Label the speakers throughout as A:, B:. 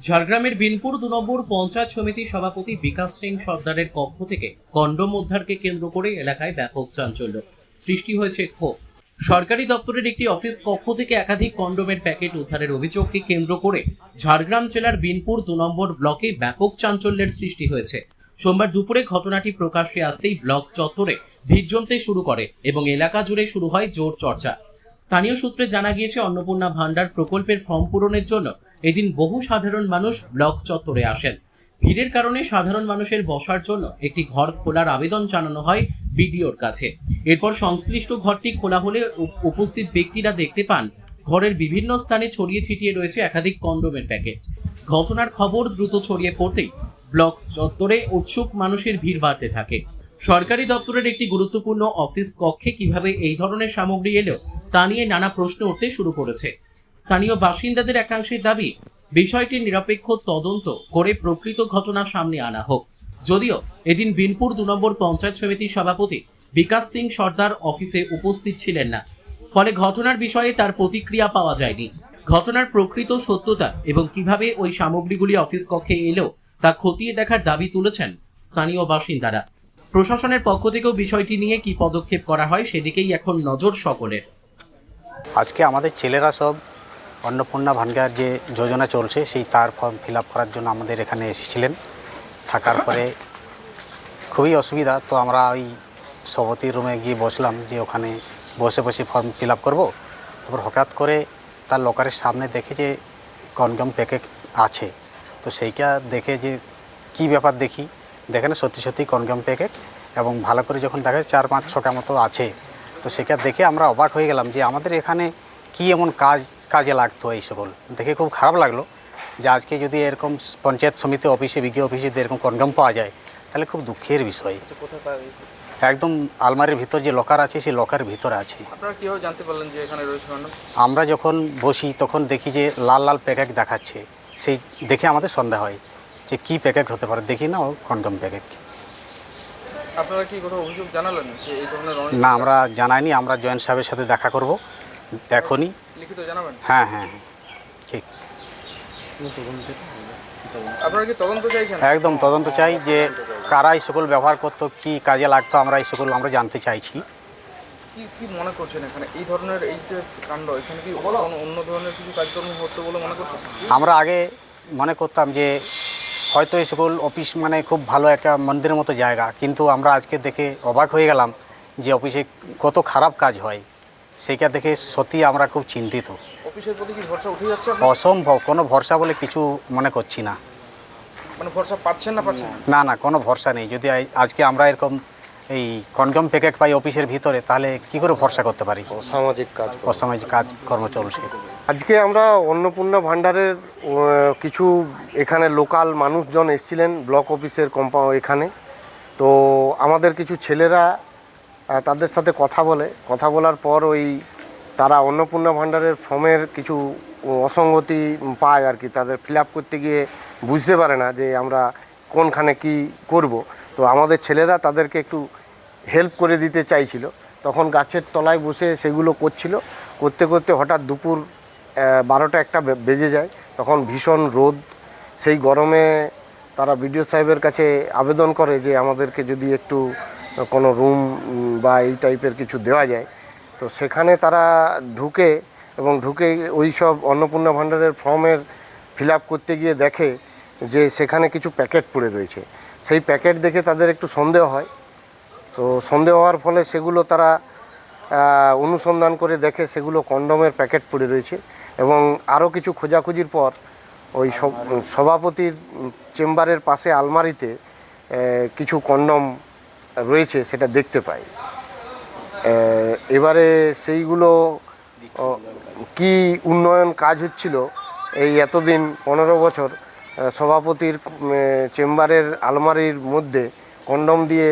A: ঝাড়গ্রামের বিনপুর ২ নম্বর পঞ্চায়েত সমিতির সভাপতি বিকাশ সিং সর্দারের কক্ষ থেকে কন্ডোম উদ্ধারকে কেন্দ্র করে এলাকায় ব্যাপক চাঞ্চল্য সৃষ্টি হয়েছে ক্ষোভ। সরকারি দপ্তরের একটি অফিস কক্ষ থেকে একাধিক কন্ডোমের প্যাকেট উদ্ধারের অভিযোগকে কেন্দ্র করে ঝাড়গ্রাম জেলার বিনপুর ২ নম্বর ব্লকে ব্যাপক চাঞ্চল্যের সৃষ্টি হয়েছে। সোমবার দুপুরে ঘটনাটি প্রকাশ্যে আসতেই ব্লক চত্বরে ভিড় জমতে শুরু করে এবং এলাকা জুড়ে শুরু হয় জোর চর্চা। স্থানীয় সূত্রে জানা গিয়েছে, অন্নপূর্ণা ভান্ডার প্রকল্পের ফর্ম পূরণের জন্য এদিন বহু সাধারণ মানুষ ব্লক চত্বরে আসেন। ভিড়ের কারণে সাধারণ মানুষের বসার জন্য একটি ঘর খোলার আবেদন জানানো হয় বিডিওর কাছে। এরপর সংশ্লিষ্ট ঘরটি খোলা হলে উপস্থিত ব্যক্তিরা দেখতে পান ঘরের বিভিন্ন স্থানে ছড়িয়ে ছিটিয়ে রয়েছে একাধিক কন্ডোমের প্যাকেট। ঘটনার খবর দ্রুত ছড়িয়ে পড়তেই ব্লক চত্বরে উৎসুক মানুষের ভিড় বাড়তে থাকে। সরকারি দপ্তরের একটি গুরুত্বপূর্ণ অফিস কক্ষে কিভাবে এই ধরনের সামগ্রী এলো তা নিয়ে নানা প্রশ্ন উঠতে শুরু করেছে। স্থানীয় বাসিন্দাদের একাংশের দাবি, বিষয়টির নিরপেক্ষ তদন্ত করে প্রকৃত ঘটনা সামনে আনা হোক। যদিও এদিন বিনপুর ২ নম্বর পঞ্চায়েত সমিতির সভাপতি বিকাশ সিং সর্দার অফিসে উপস্থিত ছিলেন না, ফলে ঘটনার বিষয়ে তার প্রতিক্রিয়া পাওয়া যায়নি। ঘটনার প্রকৃত সত্যতা এবং কিভাবে ওই সামগ্রীগুলি অফিস কক্ষে এলো তা খতিয়ে দেখার দাবি তুলেছেন স্থানীয় বাসিন্দারা। প্রশাসনের পক্ষ থেকেও বিষয়টি নিয়ে কি পদক্ষেপ করা হয় সেদিকেই এখন নজর সকলের।
B: আজকে আমাদের ছেলেরা সব অন্নপূর্ণা ভান্ডার যে যোজনা চলছে সেই তার ফর্ম ফিল আপ করার জন্য আমাদের এখানে এসেছিলেন। থাকার পরে খুবই অসুবিধা, তো আমরা ওই সভাপতির রুমে গিয়ে বসলাম যে ওখানে বসে বসে ফর্ম ফিল আপ করবো। তারপর হঠাৎ করে তার লকারের সামনে দেখে যে কনডম প্যাকেট আছে, তো সেইটা দেখে যে কি ব্যাপার দেখে না সত্যি সত্যি কনডম প্যাকেট, এবং ভালো করে যখন দেখে 4-5-6টা মতো আছে, তো সেটা দেখে আমরা অবাক হয়ে গেলাম যে আমাদের এখানে কি এমন কাজে লাগতো। এই সকল দেখে খুব খারাপ লাগলো যে আজকে যদি এরকম পঞ্চায়েত সমিতি অফিসে বিডিও অফিসে এরকম কনডম পাওয়া যায় তাহলে খুব দুঃখের বিষয়। একদম আলমারির ভিতর যে লকার আছে সেই লকারের ভিতরে আছে।
C: আপনারা কিভাবে জানতে পারলেন যে এখানে রয়েছে কন্ডম?
B: আমরা যখন বসি তখন দেখি যে লাল লাল প্যাকেট দেখাচ্ছে, সেই দেখে আমাদের সন্দেহ হয় যে কি প্যাকেট হতে পারে। দেখি না ও কন্ডম প্যাকেট।
C: আপনারা কি কোথাও অভিযোগ জানালেন যে এই ধরনের?
B: না, আমরা জানাইনি। আমরা জয়েন্ট সাহেবের সাথে দেখা করব এখনই।
C: লিখিত জানাবেন?
B: হ্যাঁ, ঠিক।
C: আপনারা কি তদন্ত চাইছেন?
B: একদম তদন্ত চাই যে কারা এই সকল ব্যবহার করতো, কি কাজে লাগতো, আমরা এই সকল আমরা জানতে চাইছি।
C: কি মনে করছেন এখানে এই ধরনের এই যে কাণ্ড, এখানে কি অন্য ধরনের কিছু কাজকর্ম হতো বলে মনে করছেন?
B: আমরা আগে মনে করতাম যে হয়তো এই সকল অফিস মানে খুব ভালো একটা মন্দিরের মতো জায়গা, কিন্তু আমরা আজকে দেখে অবাক হয়ে গেলাম যে অফিসে কত খারাপ কাজ হয়। সেইটা দেখে সত্যি আমরা খুব চিন্তিত।
C: অফিসের প্রতি কি ভরসা উঠে যাচ্ছে?
B: অসম্ভব, কোনো ভরসা বলে কিছু মনে করছি না।
C: মানে ভরসা পাচ্ছেন না?
B: না, কোনো ভরসা নেই। যদি আজকে আমরা এরকম এই কনডম প্যাকেট পাই অফিসের ভিতরে, তাহলে কি করে ভরসা করতে পারি? অসামাজিক কাজকর্ম চলছে।
D: আজকে আমরা অন্নপূর্ণা ভান্ডারের কিছু এখানে লোকাল মানুষজন এসেছিলেন ব্লক অফিসের এখানে। তো আমাদের কিছু ছেলেরা তাদের সাথে কথা বলার পর তারা অন্নপূর্ণা ভান্ডারের ফর্মের কিছু অসঙ্গতি পায় আর কি। তাদের ফিল আপ করতে গিয়ে বুঝতে পারে না যে আমরা কোনখানে কি করব। তো আমাদের ছেলেরা তাদেরকে একটু হেল্প করে দিতে চাইছিল। তখন গাছের তলায় বসে সেগুলো করতে করতে হঠাৎ দুপুর 12টা-1টা বেজে যায়। তখন ভীষণ রোদ, সেই গরমে তারা বিডিও সাহেবের কাছে আবেদন করে যে আমাদেরকে যদি একটু কোনো রুম বা এই টাইপের কিছু দেওয়া যায়। তো সেখানে তারা ঢুকে ওই সব অন্নপূর্ণা ভান্ডারের ফর্মের ফিল আপ করতে গিয়ে দেখে যে সেখানে কিছু প্যাকেট পড়ে রয়েছে। সেই প্যাকেট দেখে তাদের একটু সন্দেহ হয়। তো সন্দেহ হওয়ার ফলে সেগুলো তারা অনুসন্ধান করে দেখে সেগুলো কন্ডমের প্যাকেট পড়ে রয়েছে। এবং আরও কিছু খোঁজাখুঁজির পর ওই সভাপতির চেম্বারের পাশে আলমারিতে কিছু কন্ডম রয়েছে সেটা দেখতে পাই। এবারে সেইগুলো কি উন্নয়ন কাজ হচ্ছিল এই এতদিন 15 বছর সভাপতির চেম্বারের আলমারির মধ্যে কন্ডম দিয়ে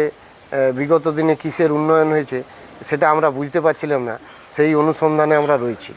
D: বিগত দিনে কিসের উন্নয়ন হয়েছে সেটা আমরা বুঝতে পারছিলাম না। সেই অনুসন্ধানে আমরা রয়েছি।